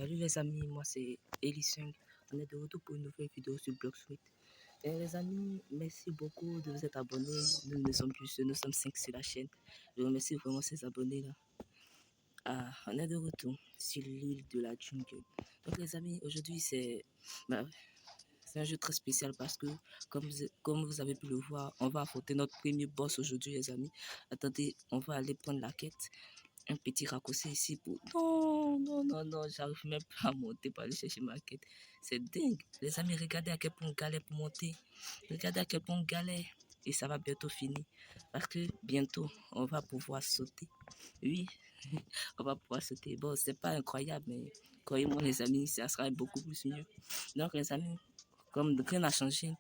Salut les amis, moi c'est Elisung. On est de retour pour une nouvelle vidéo sur Blocksuite. Et les amis, merci beaucoup de vous être abonnés. Nous ne sommes plus seuls, nous sommes 5 sur la chaîne. Je remercie vraiment ces abonnés-là. On est de retour sur l'île de la jungle. Donc les amis, aujourd'hui c'est un jeu très spécial parce que comme vous avez pu le voir, on va affronter notre premier boss aujourd'hui les amis. Attendez, on va aller prendre la quête. Un petit raccourci ici pour... Non, j'arrive même pas à monter pour aller chercher ma quête. C'est dingue. Les amis, regardez à quel point on galère pour monter. Regardez à quel point on galère. Et ça va bientôt finir. Parce que bientôt, on va pouvoir sauter. Oui, on va pouvoir sauter. Bon, c'est pas incroyable, mais croyez-moi les amis, ça sera beaucoup plus mieux. Donc les amis, comme rien n'a changé,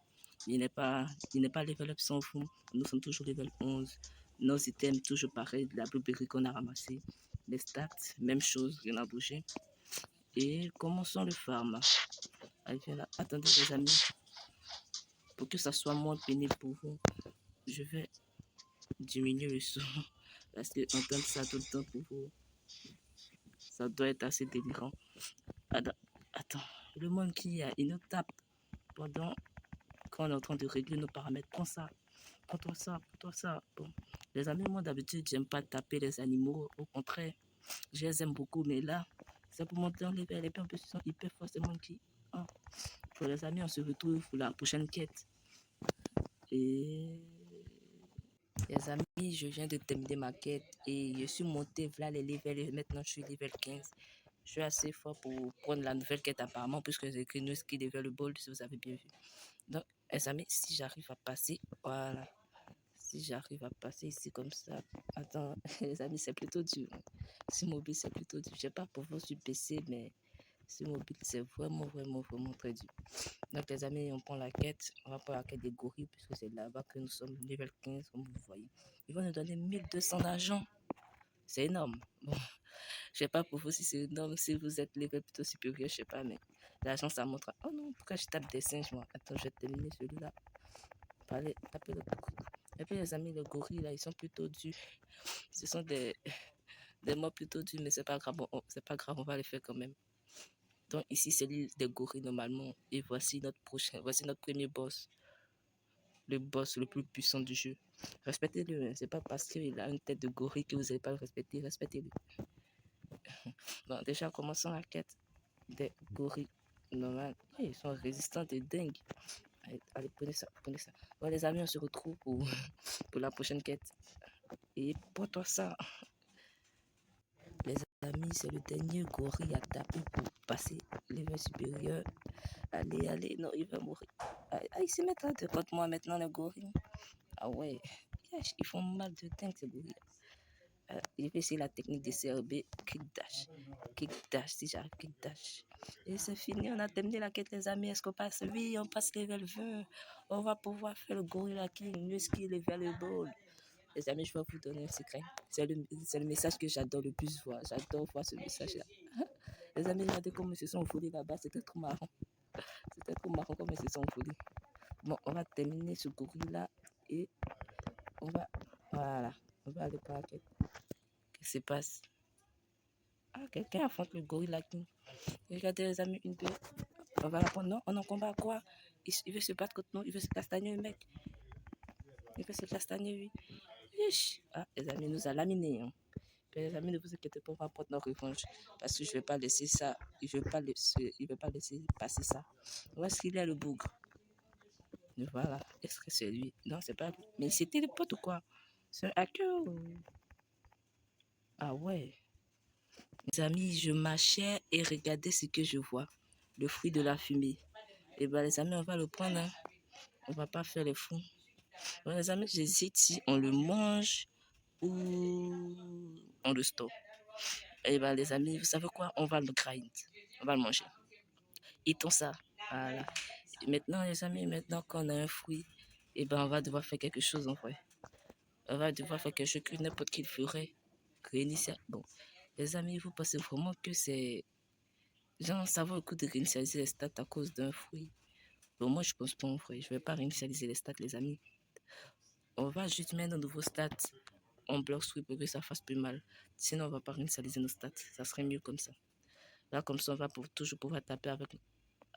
il n'est pas level up sans fond. Nous sommes toujours level 11. Nos items, toujours pareil, la blueberry qu'on a ramassé. Les stats, même chose, rien n'a bougé. Et commençons le farm. Allez, viens là. Attendez les amis, pour que ça soit moins pénible pour vous, je vais diminuer le son. Parce que entendre ça tout le temps pour vous, ça doit être assez délirant. Attends, le monde qui a, il nous tape pendant qu'on est en train de régler nos paramètres. Prends ça, prends-toi ça, prends-toi ça. Bon, les amis, moi d'habitude, j'aime pas taper les animaux. Au contraire, je les aime beaucoup, mais là, c'est pour monter en level. Et puis en plus, ils sont hyper forts, ces monkeys. Ah. Pour les amis, on se retrouve pour la prochaine quête. Et les amis, je viens de terminer ma quête et je suis monté vers les levels et maintenant je suis level 15. Je suis assez fort pour prendre la nouvelle quête apparemment puisque j'ai écrit New Ski Level si vous avez bien vu. Donc, les amis, si j'arrive à passer, voilà. Si j'arrive à passer ici comme ça, attends, les amis, c'est plutôt dur. Sur mobile, c'est plutôt dur. Je sais pas pour vous sur PC, mais sur mobile, c'est vraiment très dur. Donc, les amis, on prend la quête. On va prendre la quête des gorilles, puisque c'est là-bas que nous sommes, level 15, comme vous voyez. Ils vont nous donner 1200 d'argent. C'est énorme. Bon, je sais pas pour vous si c'est énorme, si vous êtes level plutôt supérieur, je sais pas, mais l'argent, ça montre. Oh non, pourquoi je tape des singes, moi? Attends, je vais terminer celui-là. Allez, taper le gorille. Et puis, les amis, les gorilles, là, ils sont plutôt durs. Ce sont des mots plutôt durs, mais c'est pas grave, c'est pas grave, on va les faire quand même. Donc ici c'est l'île des gorilles normalement et voici notre premier boss, le boss le plus puissant du jeu. Respectez-le, hein. C'est pas parce qu'il a une tête de gorille que vous n'allez pas le respecter, respectez-le. Bon, déjà commençons la quête des gorilles normal. Ils sont résistants et dingues. Allez, prenez ça, prenez ça. Bon les amis, on se retrouve pour, pour la prochaine quête. Et pour toi ça, les amis, c'est le dernier gorille à taper pour passer level supérieur. Allez, non, il va mourir. Ah, ils se mettent là contre moi maintenant, les gorilles. Ah ouais, ils font mal de dingue, ces gorilles. Je vais essayer la technique des CRB, kick dash, si j'arrive, kick dash. Et c'est fini, on a terminé la quête, les amis. Est-ce qu'on passe? Oui, on passe level 20. On va pouvoir faire le gorilla king, mieux ski level ball. Les amis, je vais vous donner un secret. C'est le message que j'adore le plus voir. J'adore voir ce message-là. Les amis, regardez comment ils se sont volés là-bas. C'était trop marrant. C'était trop marrant comme ils se sont volés. Bon, on va terminer ce gorille-là et on va... Voilà. On va aller par la quête. Qu'est-ce qui se passe? Ah, quelqu'un affronte le gorille king. Regardez les amis, une, deux. On va la prendre. Non, on en combat quoi? Il veut se battre contre nous. Il veut se castagner, mec. Il veut se castagner, oui. Ah, les amis, nous a laminés. Hein. Les amis, ne vous inquiétez pas, on va prendre notre revanche. Parce que je ne vais pas laisser ça. Il ne veut pas laisser passer ça. Où est-ce qu'il est le bougre? Voilà. Est-ce que c'est lui? Non, c'est pas lui. Mais c'était le pote ou quoi? C'est un hacker ou... Ah ouais. Mes amis, je marchais et regardez ce que je vois. Le fruit de la fumée. Et bien, les amis, on va le prendre. Hein. On va pas faire les fous. Bon, les amis, j'hésite si on le mange ou on le stocke. Et bien, les amis, vous savez quoi? On va le grind. On va le manger. Eatons ça. Voilà. Et maintenant, les amis, maintenant qu'on a un fruit, et ben, on va devoir faire quelque chose en vrai. On va devoir faire quelque chose que n'importe qui ferait. Réinitialiser. Bon, les amis, vous pensez vraiment que c'est... Genre, ça vaut le coup de réinitialiser les stats à cause d'un fruit? Bon, moi, je pense pas en vrai. Je vais pas réinitialiser les stats, les amis. On va juste mettre un nouveau stat en bloc sweep pour que ça fasse plus mal. Sinon, on va pas réinitialiser nos stats. Ça serait mieux comme ça. Là, comme ça, on va toujours pouvoir taper avec...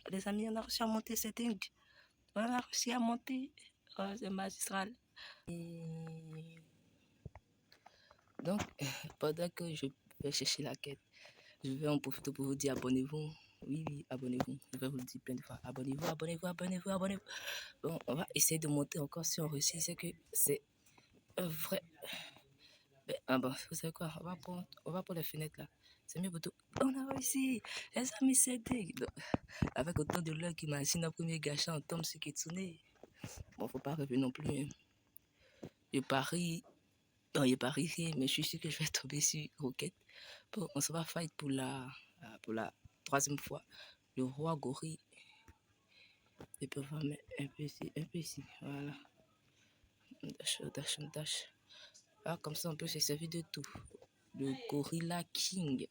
Les amis, on a réussi à monter, c'est dingue. On a réussi à monter. Oh, c'est magistral. Et... Donc, pendant que je vais chercher la quête, je vais en profiter pour vous dire abonnez-vous. Oui, oui, abonnez-vous. Je vais vous le dire plein de fois. Abonnez-vous, abonnez-vous, abonnez-vous, abonnez-vous. Bon, on va essayer de monter encore si on réussit. C'est que c'est un vrai... Ben, ah bon, vous savez quoi? On va pour les fenêtres là. C'est mieux pour tout. On a réussi. Les amis, c'est dingue. Avec autant de l'heure qu'imagine un premier gâchis, on tombe sur Kitsune. Bon, faut pas rêver non plus. Hein. Je parie... Non, je parie rien, mais je suis sûr que je vais tomber sur Rocket. Bon, on se va fight pour la troisième fois. Le roi gorille. Je peux voir un peu ici, un peu ici. Voilà. Dash, dash, dash. Ah, comme ça, on peut se servir de tout. Le Gorilla King.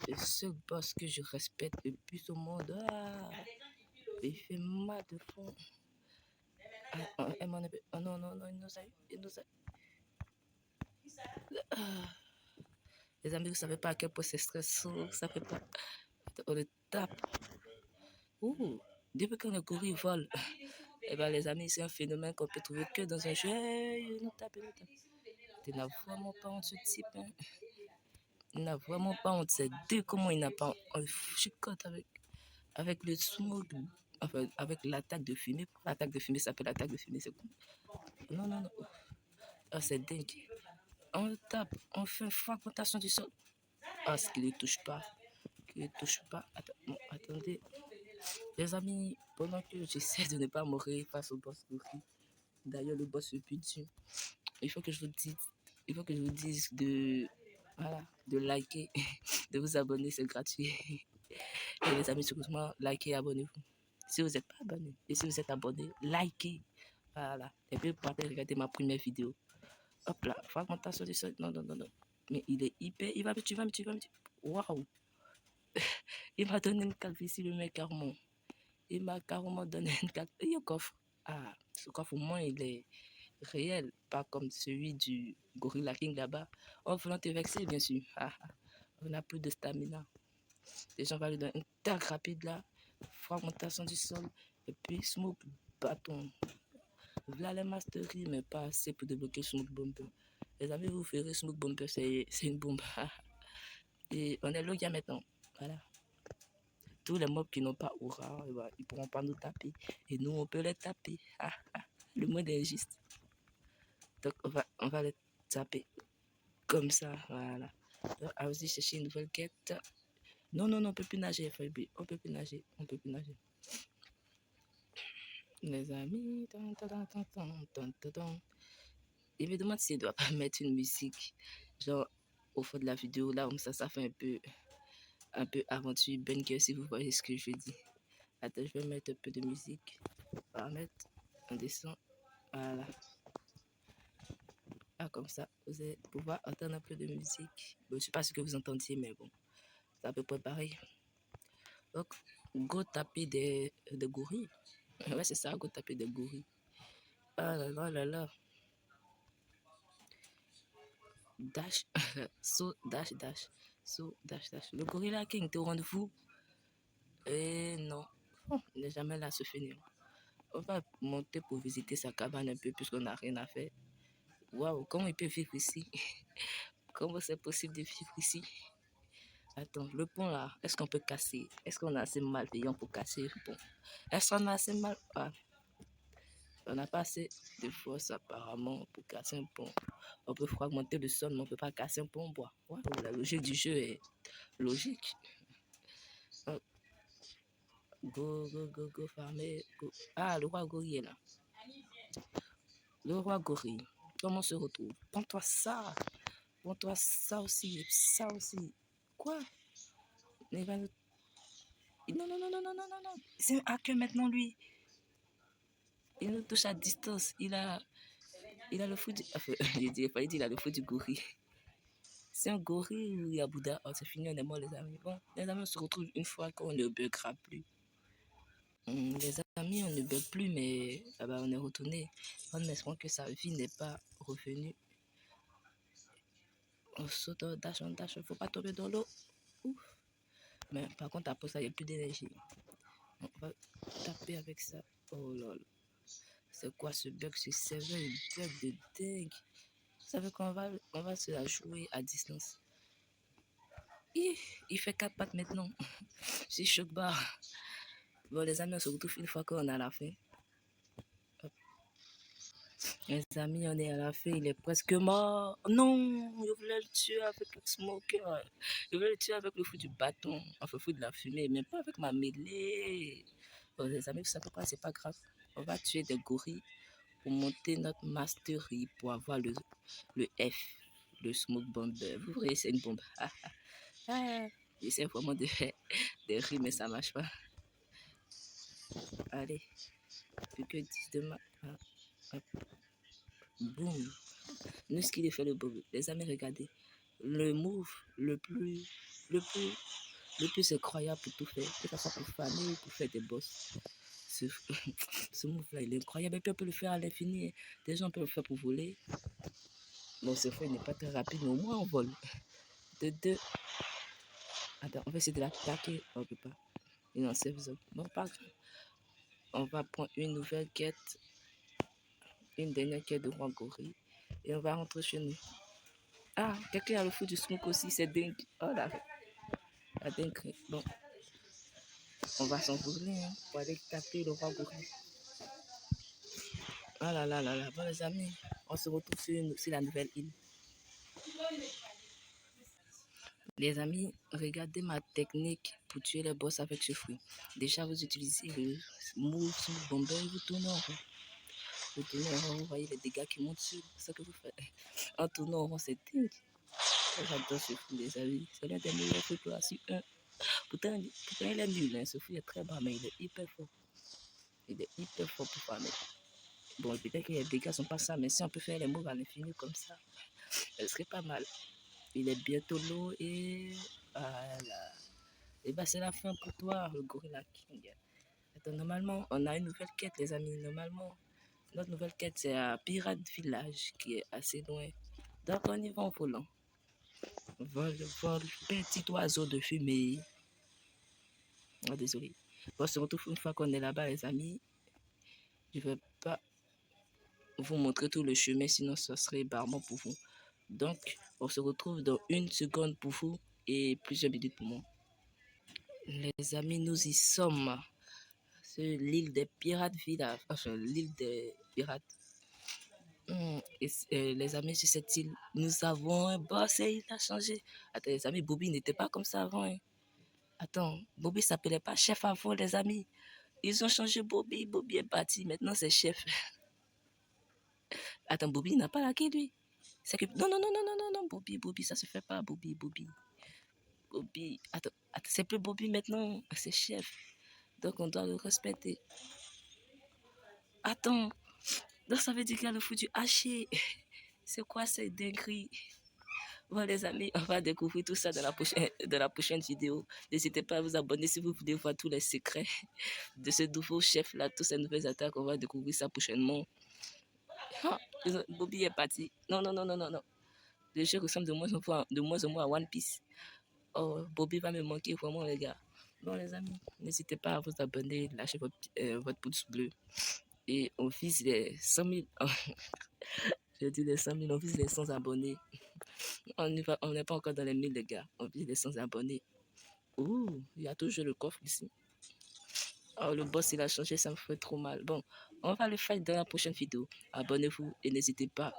Le seul boss que je respecte le plus au monde. Ah, il fait mal de fond. Ah, oh, non, non, non, il nous a eu. Il nous a... Ah. Les amis, vous savez pas à quel point c'est stressant. Ça fait pas. On le tape. Ouh, depuis quand le gorille vole, eh ben, les amis, c'est un phénomène qu'on peut trouver que dans un jeu. Hey, nous tape, nous tape. Tu n'as vraiment pas honte, ce type. Hein. Il n'a vraiment pas honte. C'est dès comment il n'a pas honte. On chicote avec le smoke, enfin, avec l'attaque de fumée. L'attaque de fumée s'appelle l'attaque de fumée. C'est quoi? Non, non, non. Oh, c'est dingue. On le tape, on fait une fragmentation du sol. Ah, ce qu'il ne touche pas. Qu'il ne touche pas. Attendez. Les amis, pendant que j'essaie de ne pas mourir face au boss gorille, d'ailleurs le boss le plus dur, il faut que je vous dise de, voilà, de liker, de vous abonner, c'est gratuit. Et les amis, sérieusement, likez et abonnez-vous. Si vous n'êtes pas abonné, et si vous êtes abonné, likez. Voilà. Et puis, partagez, regardez ma première vidéo. Hop là, fragmentation du sol. Non, non, non, non. Mais il est hyper, il va me tuer, il va me tuer, il va me tuer. Waouh. Il m'a donné une calvitie, le mec, carrément. Il m'a carrément donné une calvitie. Un coffre. Ah, ce coffre, au moins, il est réel, pas comme celui du Gorilla King là-bas. On va te vexer, bien sûr. Ah, on n'a plus de stamina. Les gens vont lui donner une tag rapide là, fragmentation du sol, et puis smoke bâton. Voilà les masteries, mais pas assez pour débloquer smoke bomber. Les amis, vous verrez smoke bomber, c'est une bombe. Et on est là maintenant. Voilà. Tous les mobs qui n'ont pas aura, ils pourront pas nous taper. Et nous, on peut les taper. Le monde est juste. Donc, on va les taper comme ça. Voilà. Donc, allons-y chercher une nouvelle quête. Non, non, non, on peut plus nager, FIB. On peut plus nager. On peut plus nager. Les amis, il me demande s'il ne doit pas mettre une musique, genre au fond de la vidéo, là, comme ça fait un peu aventure, banger, si vous voyez ce que je dis. Attends, je vais mettre un peu de musique. On va mettre, on descend, voilà. Ah, comme ça, vous allez pouvoir entendre un peu de musique. Bon, je ne sais pas ce que vous entendiez, mais bon, c'est à peu près pareil. Donc, go taper des gorilles. Ouais, c'est ça, go taper des gorilles. Ah là là là là. Dash, so, dash, dash, so, dash, dash. Le Gorilla King te rendez-vous? Eh non, il n'est jamais là à se finir. On va monter pour visiter sa cabane un peu puisqu'on n'a rien à faire. Waouh, comment il peut vivre ici? Comment c'est possible de vivre ici? Attends, le pont là, est-ce qu'on peut casser? Est-ce qu'on a assez malveillant pour casser le pont? Est-ce qu'on a assez mal... Ah, on n'a pas assez de force apparemment pour casser un pont. On peut fragmenter le sol, mais on ne peut pas casser un pont en bois. Waouh, la logique du jeu est logique. Go, go, go, go, farmer. Go. Ah, le roi gorille est là. Le roi gorille. Comment on se retrouve? Prends-toi ça. Prends-toi ça aussi. Ça aussi. Quoi? Il va nous... Non, non, non, non, non, non, non, non. C'est un hacker maintenant, lui. Il nous touche à distance. Il a le fou du... Enfin, il a le fou du gorille. C'est un gorille ou il y a Bouddha. Oh, c'est fini, on est mort, les amis. Bon, les amis, on se retrouve une fois qu'on ne buggera plus. Les amis, on ne bug plus, mais ah bah, on est retourné en espérant que sa vie n'est pas revenue. On saute, on dash, faut pas tomber dans l'eau. Ouf. Mais par contre, après ça, il n'y a plus d'énergie. On va taper avec ça. Oh là là. C'est quoi ce bug? Ce serveur, il bug de dingue. Vous savez qu'on va se la jouer à distance. Il fait 4 pattes maintenant. C'est choc barre. Bon, les amis, on se retrouve une fois qu'on est à la fin. Hop. Les amis, on est à la fin. Il est presque mort. Non, je voulais le tuer avec le smoker. Je voulais le tuer avec le fou du bâton. Enfin, fou de la fumée, mais pas avec ma mêlée. Bon, les amis, vous savez quoi? C'est pas grave. On va tuer des gorilles pour monter notre mastery pour avoir le F, le smoke bomber. Vous voyez, c'est une bombe. J'essaie vraiment de rire, mais ça marche pas. Allez, plus que 10 de ma... Boum. Nous, ce qu'il fait le bob. Les amis, regardez. Le move le plus incroyable pour tout faire. Que ce soit pour farmer ou pour faire des boss. Ce move-là, il est incroyable. Et puis, on peut le faire à l'infini. Déjà, on peut le faire pour voler. Bon, ce fait, il n'est pas très rapide, mais au moins, on vole. De deux. Attends, on va essayer de l'attaquer. On ne peut pas. Il est en safe zone. Bon, pas grave. On va prendre une nouvelle quête. Une dernière quête de roi gorille. Et on va rentrer chez nous. Ah, quelqu'un a le fou du smoke aussi, c'est dingue. Oh là, la dingue. Bon, on va s'envoler hein, pour aller taper le roi gorille. Ah là là là là. Bon, les amis, on se retrouve sur la nouvelle île. Les amis, regardez ma technique pour tuer les boss avec ce fruit. Déjà, vous utilisez le move smoke bomber, vous tournez en rond. Vous tournez en rond, vous voyez les dégâts qui montent sur ce que vous faites. En tournant en rond, c'est dingue. J'adore ce fruit, les amis. C'est l'un des meilleurs fruits pour la suite 1. Pourtant, il est nul, hein. Ce fruit est très bas, mais il est hyper fort. Il est hyper fort pour farmer. Bon, peut-être que les dégâts sont pas ça, mais si on peut faire les moves à l'infini comme ça, ce serait pas mal. Il est bientôt low et voilà. Et bah, c'est la fin pour toi, le Gorilla King. Attends, normalement, on a une nouvelle quête, les amis. Normalement, notre nouvelle quête, c'est à Pirate Village, qui est assez loin. Donc, on y va en volant. Vol, vol, petit oiseau de fumée. Oh, désolé. On se retrouve une fois qu'on est là-bas, les amis. Je ne vais pas vous montrer tout le chemin, sinon ce serait barbant pour vous. Donc, on se retrouve dans 1 seconde pour vous et plusieurs minutes pour moi. Les amis, nous y sommes. C'est l'île des pirates village. Enfin, l'île des pirates. Les amis, sur cette île, nous avons un boss et il a changé. Attends, les amis, Bobby n'était pas comme ça avant. Hein. Attends, Bobby s'appelait pas chef avant, les amis. Ils ont changé Bobby. Bobby est parti. Maintenant, c'est chef. Attends, Bobby n'a pas laqué, lui. C'est que... Non, non, non, non, non, non, non, Bobby, ça se fait pas, Bobby. Attends, c'est plus Bobby maintenant, c'est chef. Donc, on doit le respecter. Attends, donc ça veut dire qu'il y a le fou du haché. C'est quoi cette dinguerie? Bon, les amis, on va découvrir tout ça dans la prochaine vidéo. N'hésitez pas à vous abonner si vous voulez voir tous les secrets de ce nouveau chef-là, toutes ces nouvelles attaques. On va découvrir ça prochainement. Ah, Bobby est parti. Non, non, non, non, non, non. Le jeu ressemble de moins en moins à One Piece. Oh, Bobby va me manquer vraiment, les gars. Bon, les amis, n'hésitez pas à vous abonner, lâchez votre pouce bleu. Et on vise les 100 000. Je dis les 100 000, on vise les 100 abonnés. On n'est pas encore dans les 1000, les gars. On vise les 100 abonnés. Ouh, il y a toujours le coffre ici. Oh, le boss, il a changé, ça me fait trop mal. Bon, on va le faire dans la prochaine vidéo. Abonnez-vous et n'hésitez pas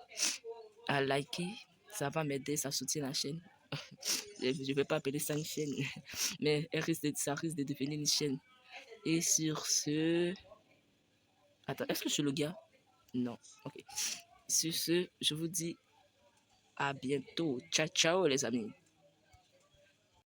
à liker. Ça va m'aider, ça soutient la chaîne. Je ne vais pas appeler ça une chaîne, mais ça risque de devenir une chaîne. Et sur ce... Attends, est-ce que je suis le gars? Non, ok. Sur ce, je vous dis à bientôt. Ciao, ciao les amis.